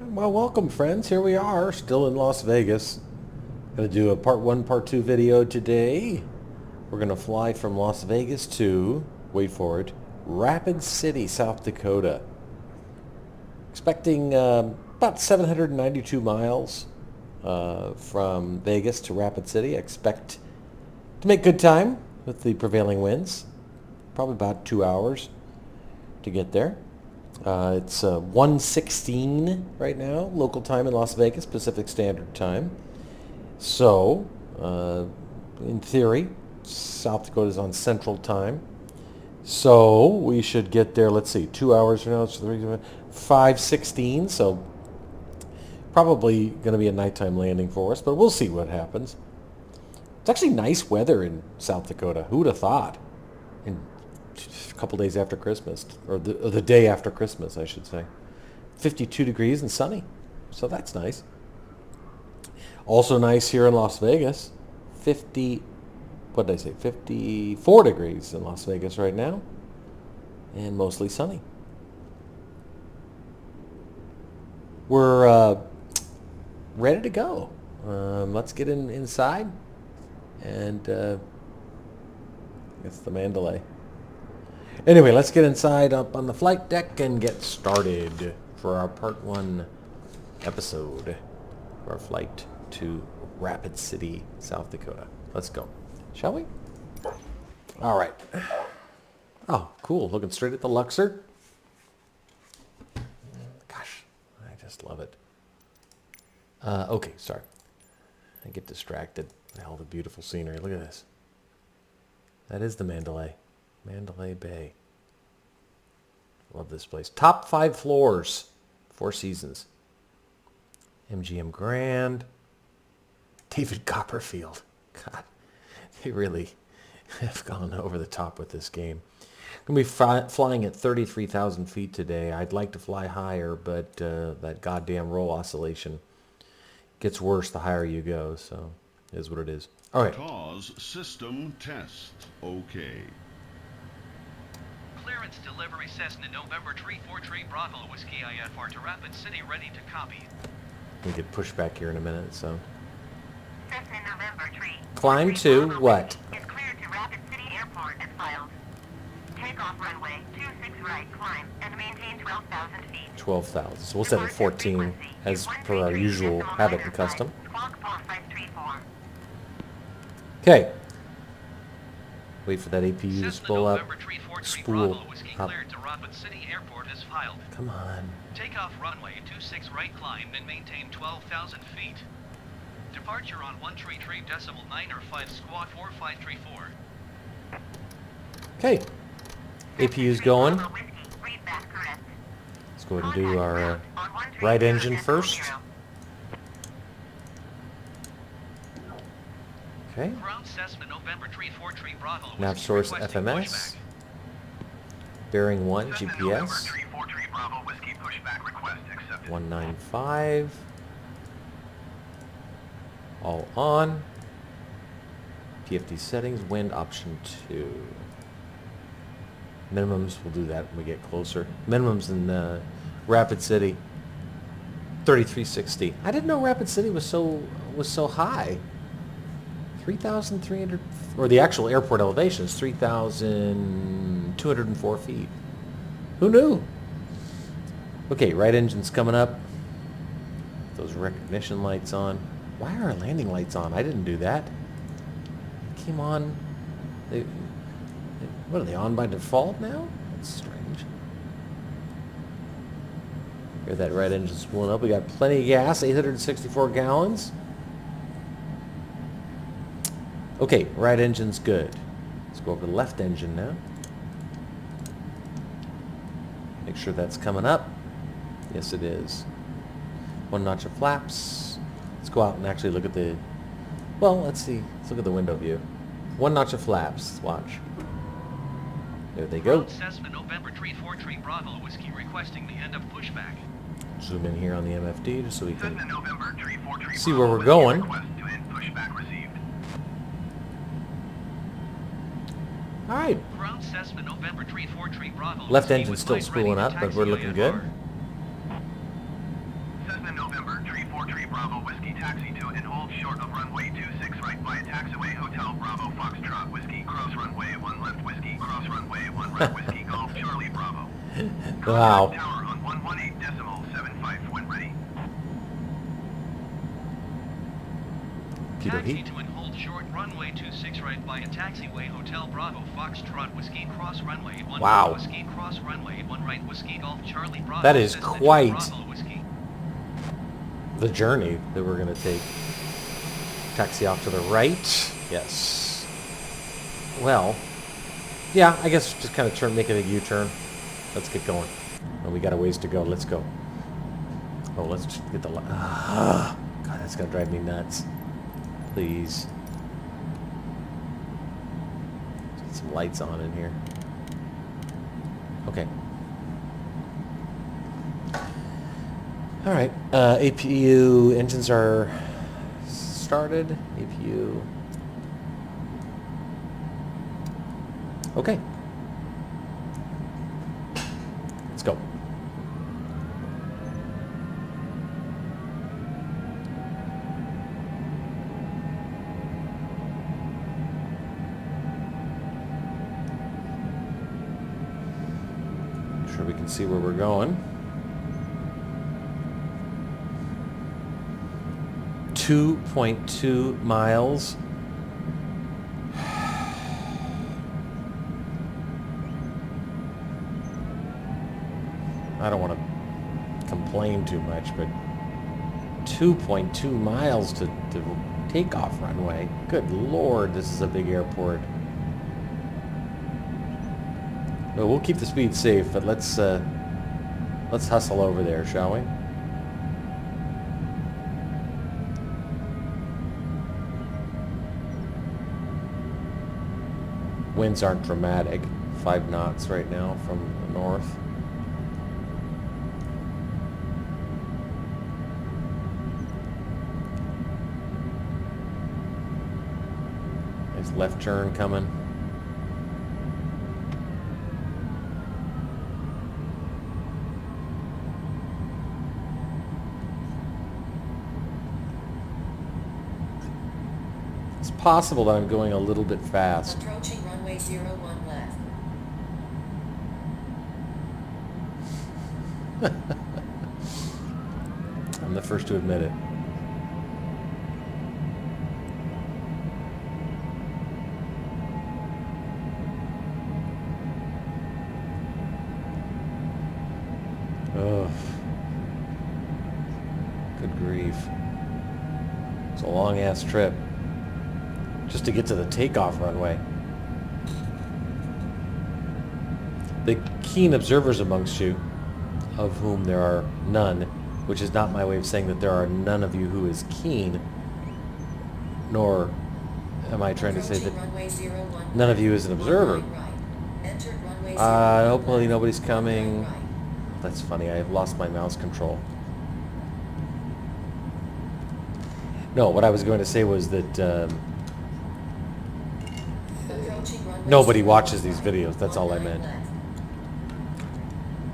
Well, welcome friends. Here we are, still in Las Vegas. Going to do a part 1, part 2 video today. We're going to fly from Las Vegas to, wait for it, Rapid City, South Dakota. Expecting about 792 miles from Vegas to Rapid City. I expect to make good time with the prevailing winds. Probably about 2 hours to get there. It's 1:16 right now, local time in Las Vegas, Pacific Standard Time. So, in theory, South Dakota is on Central Time. So we should get there, let's see, 2 hours from now, it's 5:16, so probably going to be a nighttime landing for us, but we'll see what happens. It's actually nice weather in South Dakota. Who would have thought? In a couple days after Christmas, or the day after Christmas, I should say. 52 degrees and sunny, so that's nice. Also nice here in Las Vegas, 54 degrees in Las Vegas right now, and mostly sunny. We're ready to go. Let's get inside, and it's the Mandalay. Anyway, let's get inside up on the flight deck and get started for our part 1 episode of our flight to Rapid City, South Dakota. Let's go. Shall we? All right. Oh, cool. Looking straight at the Luxor. Gosh, I just love it. Okay, sorry. I get distracted by all the beautiful scenery. Look at this. That is the Mandalay. Mandalay Bay. Love this place. Top 5 floors. 4 seasons. MGM Grand. David Copperfield. God, they really have gone over the top with this game. I'm going to be flying at 33,000 feet today. I'd like to fly higher, but that goddamn roll oscillation gets worse the higher you go, so it is what it is. All right. TAWS system test. Okay. Clearance delivery Cessna November 343 Bravo Whiskey IFR to Rapid City, ready to copy. We get pushed back here in a minute, so. Cessna November 3. Climb to what? Is cleared to Rapid City Airport as filed. Takeoff runway 26 right, climb and maintain 12,000 feet. 12,000. So we'll set it 14 as per our usual habit and custom. Squawk 534. Okay. Wait for that APU to Cessna spool up. November 343 Spool Bravo Whiskey up. cleared to Rapid City Airport as filed. Come on. Takeoff runway 26 right, climb and maintain 12,000 feet. Departure on 133.9 or 5 squawk 4534. Okay. APU's going. Bravo Whiskey, read back correct. Let's go ahead and do our On right engine first. 130.0. Okay. Ground Cessna November 343 Bravo Nav Whiskey source requesting FMS. pushback. Bearing 1 Cessna November GPS. 343 Bravo Whiskey pushback request accepted. 195. All on. PFD settings, wind option 2. Minimums, we'll do that when we get closer. Minimums in Rapid City, 3360. I didn't know Rapid City was so high. 3,300, or the actual airport elevation is 3,204 feet. Who knew? Okay, right engine's coming up. Those recognition lights on. Why are our landing lights on? I didn't do that. They came on. What are they on by default now? That's strange. Hear that right engine spooling up. We got plenty of gas, 864 gallons. Okay, right engine's good. Let's go over to the left engine now. Make sure that's coming up. Yes, it is. 1 notch of flaps. Let's go out and actually look at the... Well, let's see. Let's look at the window view. 1 notch of flaps. Watch. There they go. Ground Cessna November 343 Bravo Whiskey requesting the end of pushback. Zoom in here on the MFD just so we can Cessna November 343 see where Bravo we're going. Request to end pushback received. All right. Ground Cessna November 343 Bravo. Left Whiskey engine's with still line ready spooling to up, but taxi we're looking good. IFR. Cessna short of runway 26 right via taxiway Hotel Bravo Foxtrot Whiskey cross runway 1 left Whiskey cross runway 1 right Whiskey Golf Charlie Bravo. Wow. Contact tower on 118.75 when ready. Taxi to and hold short runway 26 right via taxiway Hotel Bravo Foxtrot Whiskey cross runway 1 Wow. Whiskey cross runway 1 right Whiskey Golf Charlie Bravo. That is Cessna quite Bravo Whiskey. the journey that we're going to take. Taxi off to the right. Yes. Well, yeah, I guess just kind of make it a U-turn. Let's get going. Oh, we got a ways to go. Let's go. Oh, let's just get the... God, that's going to drive me nuts. Please. Get some lights on in here. Okay. All right. APU engines are started. APU. Okay. Let's go. Sure we can see where we're going. 2.2 miles. I don't want to complain too much, but 2.2 miles to takeoff runway. Good Lord, this is a big airport. Well, we'll keep the speed safe, but let's hustle over there, shall we? Winds aren't dramatic. 5 knots right now from the north. Nice left turn coming. It's possible that I'm going a little bit fast. Approaching runway 01 left. I'm the first to admit it. Oh, good grief. It's a long-ass trip just to get to the takeoff runway. The keen observers amongst you, of whom there are none, which is not my way of saying that there are none of you who is keen, nor am I trying to say that none of you is an observer. Hopefully nobody's coming. That's funny, I have lost my mouse control. No, what I was going to say was that nobody watches these videos. That's all I meant.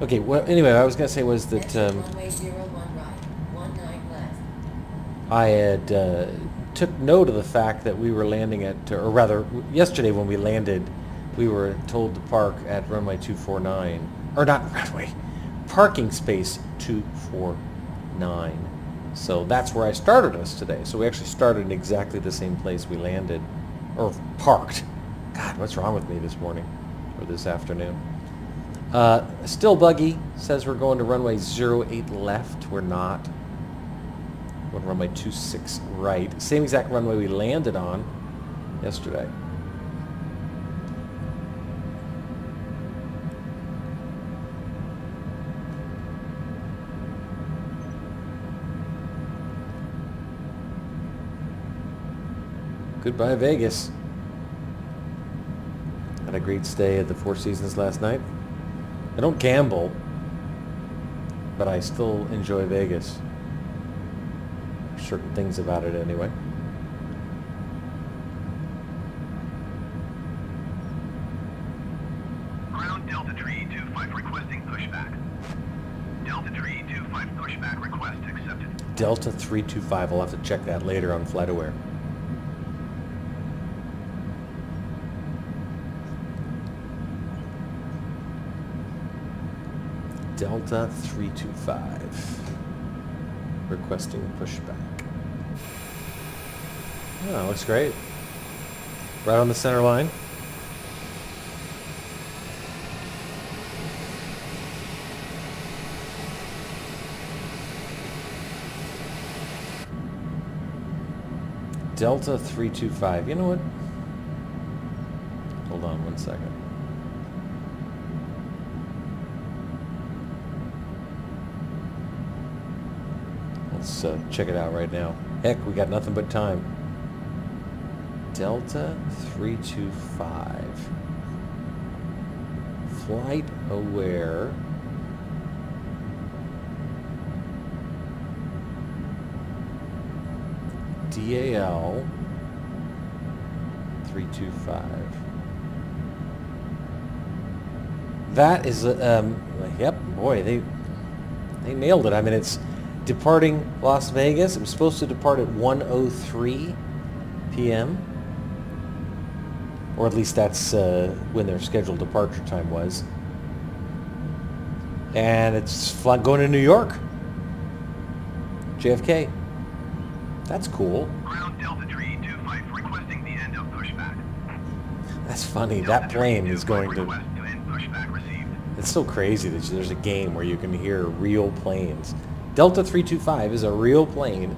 Okay, well, anyway, what I was going to say was that I had took note of the fact that we were landing at, or rather, yesterday when we landed, we were told to park at runway 249, or not runway, parking space 249. So that's where I started us today. So we actually started in exactly the same place we landed, or parked. God, what's wrong with me this morning, or this afternoon? Still buggy, says we're going to runway 08 left. We're not. We're going to runway 26 right. Same exact runway we landed on yesterday. Goodbye, Vegas. Had a great stay at the Four Seasons last night. I don't gamble, but I still enjoy Vegas. Certain things about it anyway. Ground Delta Tree 25 requesting pushback. Delta Tree 25 pushback request accepted. Delta 325. I'll have to check that later on FlightAware. Delta 325. Requesting pushback. Oh, looks great. Right on the center line. Delta 325. You know what? Hold on one second. Let's check it out right now. Heck, we got nothing but time. Delta 325. Flight aware. DAL 325. That is yep, boy, they nailed it. I mean, it's departing Las Vegas. It was supposed to depart at 1:03 p.m. or at least that's when their scheduled departure time was. And it's going to New York. JFK. That's cool. Ground Delta Tree 25 requesting the end of pushback. That's funny. Delta That plane is going request to end pushback received. It's so crazy that there's a game where you can hear real planes. Delta 325 is a real plane,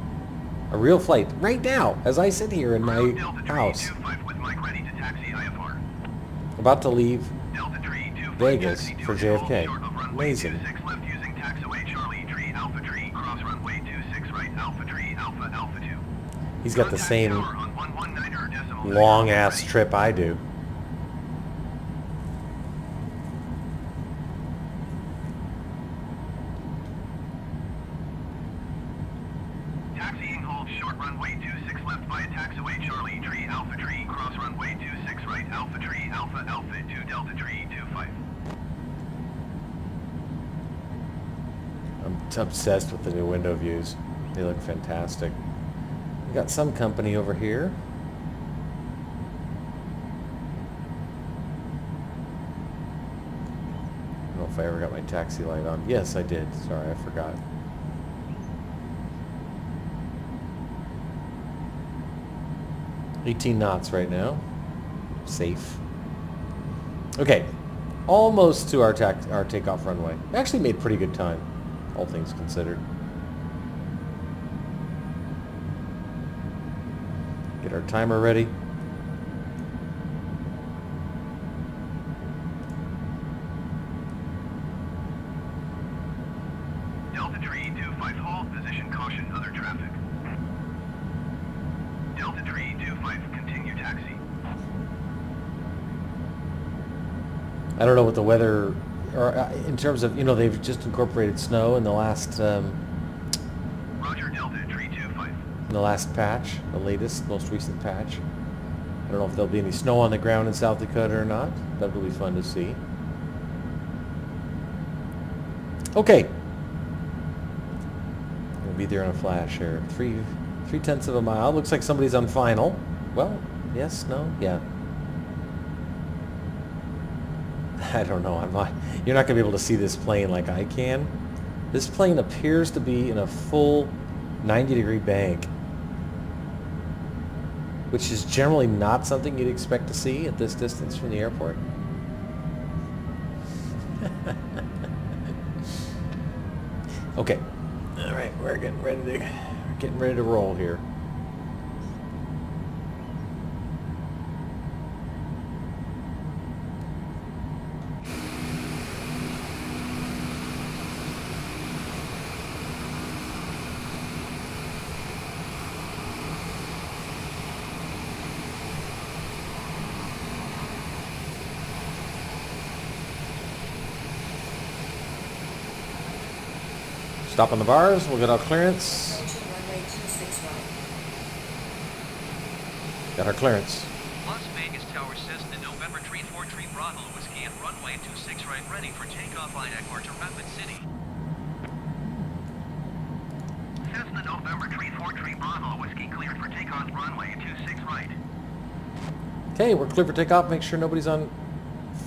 a real flight, right now, as I sit here in my Ground Delta Tree house. 25 with mic ready to taxi IFR. About to leave Delta Tree 25 Vegas taxi to for a stall JFK. short of runway Amazing. 26 left using taxiway Charlie Tree Alpha Tree cross runway 26 right Alpha Tree Alpha Alpha 2. He's got the Contact same tower on 119er decimal nine. long-ass Ready. trip I do. Taxiing hold short runway 26 left via taxiway Charlie Tree Alpha Tree cross runway 26 right Alpha Tree Alpha Alpha 2 Delta Tree 25. I'm obsessed with the new window views. They look fantastic. We got some company over here. I don't know if I ever got my taxi light on. Yes, I did. Sorry, I forgot. $18 knots right now. Safe. Okay, almost to our takeoff runway. We actually made pretty good time, all things considered. Get our timer ready. Delta Tree 25 hold position caution other traffic. Delta Tree 25 continue taxi. I don't know what the weather, or in terms of, you know, they've just incorporated snow in the last Roger Delta Tree 25. in the last patch, the latest, most recent patch. I don't know if there'll be any snow on the ground in South Dakota or not. That'll be fun to see. Okay. We'll be there in a flash here. 3/10 of a mile. Looks like somebody's on final. Well, yes, no, yeah. I don't know. You're not going to be able to see this plane like I can. This plane appears to be in a full 90-degree bank, which is generally not something you'd expect to see at this distance from the airport. Okay. All right, we're getting ready to roll here. Stop on the bars. We'll get our clearance. Approaching runway 26 right. Got our clearance. Las Vegas Tower Cessna November 34 Bravo Whiskey at runway 26 right ready for takeoff I departure Rapid City. Cessna November Tree 4 Tree Bravo Whiskey cleared for takeoff runway 26 right. Okay, we're clear for takeoff. Make sure nobody's on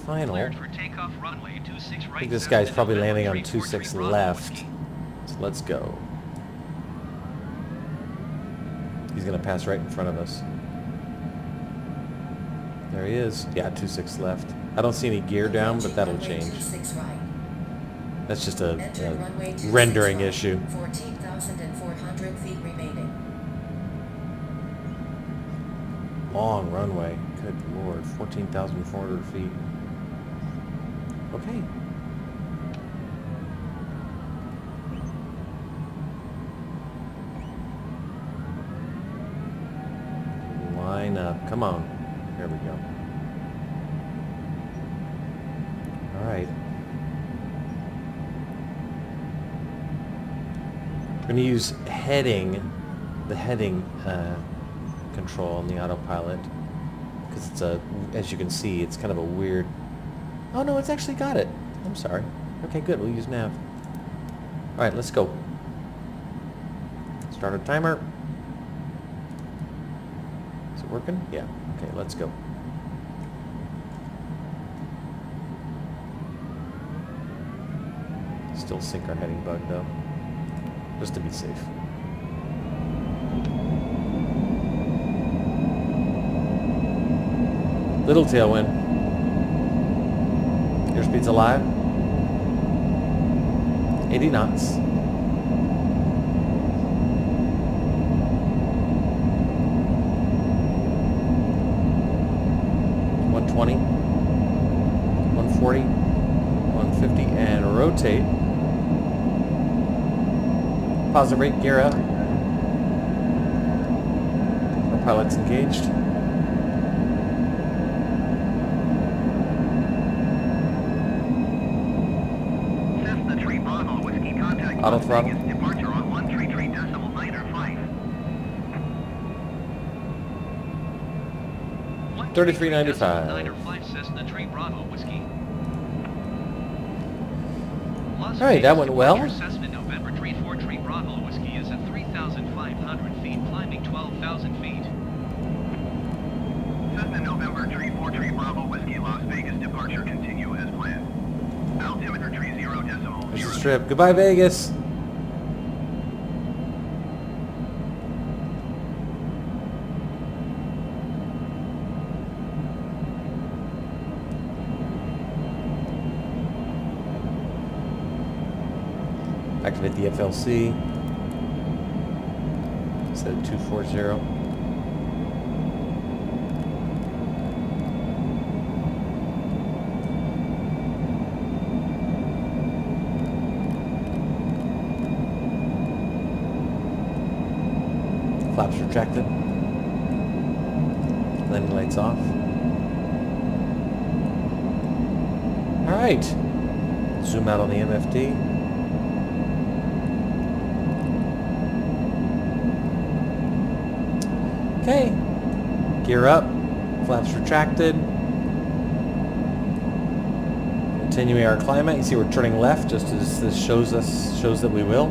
final. Cleared for takeoff runway 26 right. I think this Cessna guy's probably November landing on 343 26 Bravo left. Whiskey. So let's go. He's going to pass right in front of us. There he is. Yeah, 26 left. I don't see any gear down, but that'll Runway change. 26 right. That's just Enter runway a 26 rendering right. issue. 14,400 feet remaining. Long runway. Good lord. 14,400 feet. Okay. Line up. Come on. There we go. All right. We're going to use heading, the heading control on the autopilot, because it's a, as you can see, it's kind of a weird. Oh no, it's actually got it. I'm sorry. Okay, good. We'll use nav. All right, let's go. Start a timer. Is it working? Yeah. Okay, let's go. Still sync our heading bug though, just to be safe. Little tailwind. Airspeed's alive. 80 knots. $120, $140, $150, and rotate. Positive rate, gear up. Our pilot's engaged. Cessna Tree Bravo Whiskey contact Auto Las throttle. Vegas, departure on 133.9 or 5. 33.95. 905 Cessna Tree Bravo Whiskey. Las All right, that went well. Departure Cessna November Tree 4 Tree Bravo Whiskey is at 3,500 feet, climbing 12,000 feet. Cessna November Tree 4 Tree Bravo Whiskey Las Vegas departure continue as planned. Altimeter tree 0 decimal There's the 0. strip. Goodbye, Vegas. Activate the FLC. Set it 240. Flaps retracted. Landing lights off. All right. Zoom out on the MFD. Okay. Gear up. Flaps retracted. Continuing our climb out. You see we're turning left just as this shows that we will.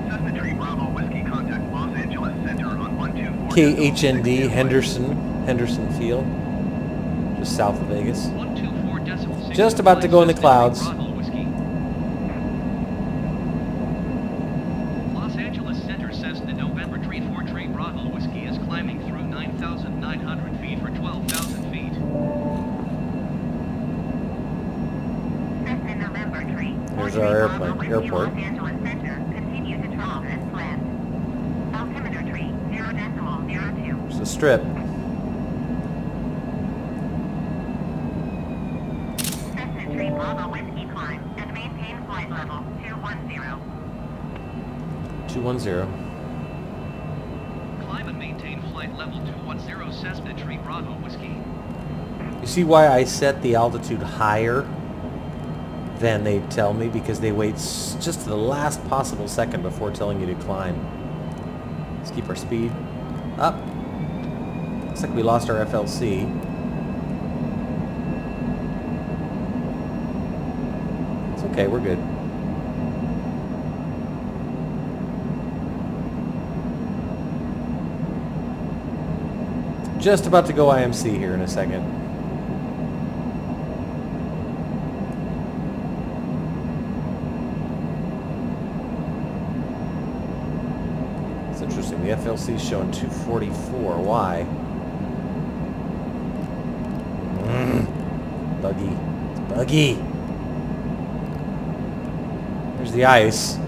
Cessna Tree Bravo Whiskey contact Los Angeles Center on 124. KHND Henderson Field. Just south of Vegas. 124.6. Just about to go in the Cessna Tree clouds. Bravo Whiskey. Los Angeles Center Cessna November Tree 4 Tree Bravo Whiskey is climbing through 9,900 feet for 12,000 feet. Cessna November Tree. Here's our airport. Los Angeles Center. Continue to travel as planned. Altimeter tree 0 decimal 02. There's the strip. Cessna Tree Bravo Whiskey climb and maintain flight level 210. 210. Climb and maintain flight level 210 Cessna Tree Bravo Whiskey. You see why I set the altitude higher than they tell me? Because they wait just to the last possible second before telling you to climb. Let's keep our speed up. Looks like we lost our FLC. It's okay, we're good. Just about to go IMC here in a second. It's interesting. The FLC is showing 244. Why? Buggy. It's buggy. There's the ice.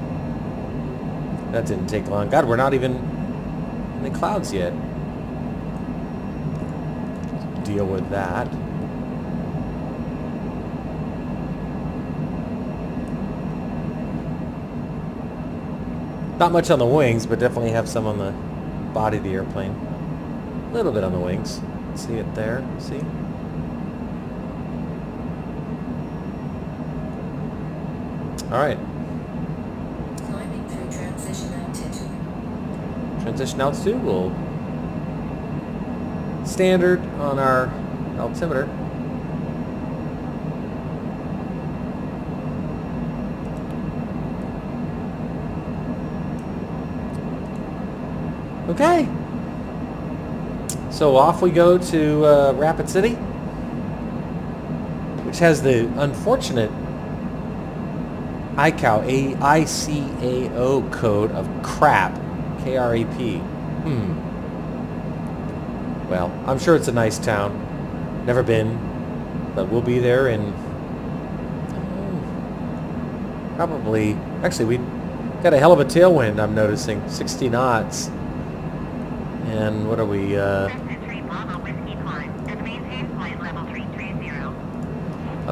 That didn't take long. God, we're not even in the clouds yet. Let's deal with that. Not much on the wings, but definitely have some on the body of the airplane. A little bit on the wings. See it there? See? All right. Climbing through transition altitude. Transition altitude will standard on our altimeter. Okay. So off we go to Rapid City, which has the unfortunate ICAO code of KRAP, KRAP. Well, I'm sure it's a nice town. Never been, but we'll be there in probably. Actually, we got a hell of a tailwind. I'm noticing 60 knots. And what are we? Up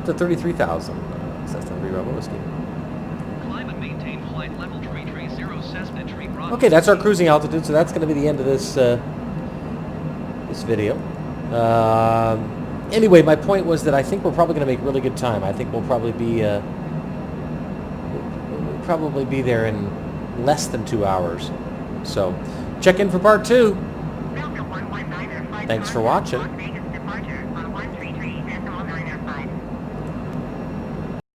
to 33,000. That's not Bravo Whiskey. Climb and maintain flight level 330 Cessna Tree Bravo. Okay, that's our cruising altitude, so that's going to be the end of this this video. Anyway, my point was that I think we're probably going to make really good time. I think we'll probably be there in less than 2 hours. So check in for part 2. Thanks for watching.